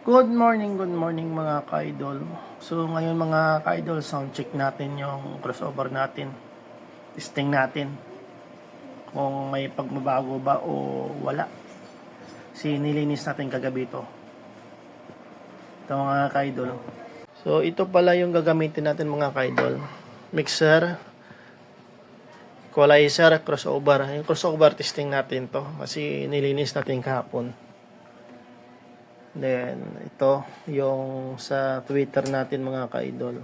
Good morning mga ka-idol. So ngayon mga ka-idol, sound check natin yung crossover natin. Testing natin kung may pagbabago ba o wala. Nilinis natin kagabi ito mga ka-idol. So ito pala yung gagamitin natin mga ka-idol. Mixer, equalizer, crossover. Yung crossover testing natin to kasi nilinis natin kahapon. Then, ito, yung sa Twitter natin mga ka-idol.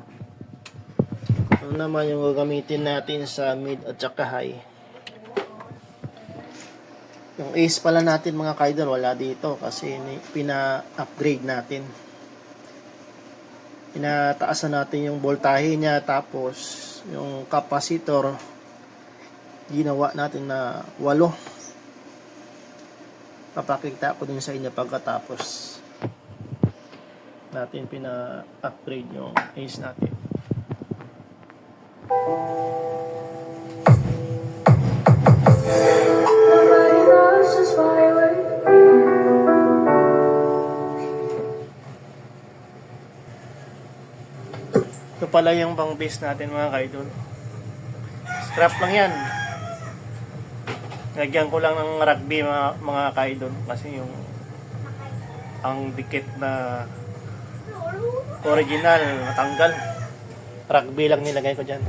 Ano naman yung gagamitin natin sa mid at saka high. Yung ace pala natin mga ka-idol, wala dito kasi pina-upgrade natin. Pinataasan natin yung voltahe niya, tapos yung capacitor, ginawa natin na 8. Papakita ko din sa inyo pagkatapos natin pina-upgrade yung ace natin. Ito pala yung pang base natin mga kaidol. Scrap lang yan. Lagyan ko lang ng rugby mga kaidol kasi yung ang dikit na original natanggal. Rugby lang nilagay ko dyan.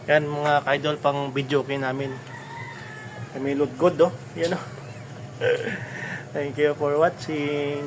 Yan mga ka-idol, pang video kay namin. Kami look good, oh. Yan, oh. Thank you for watching.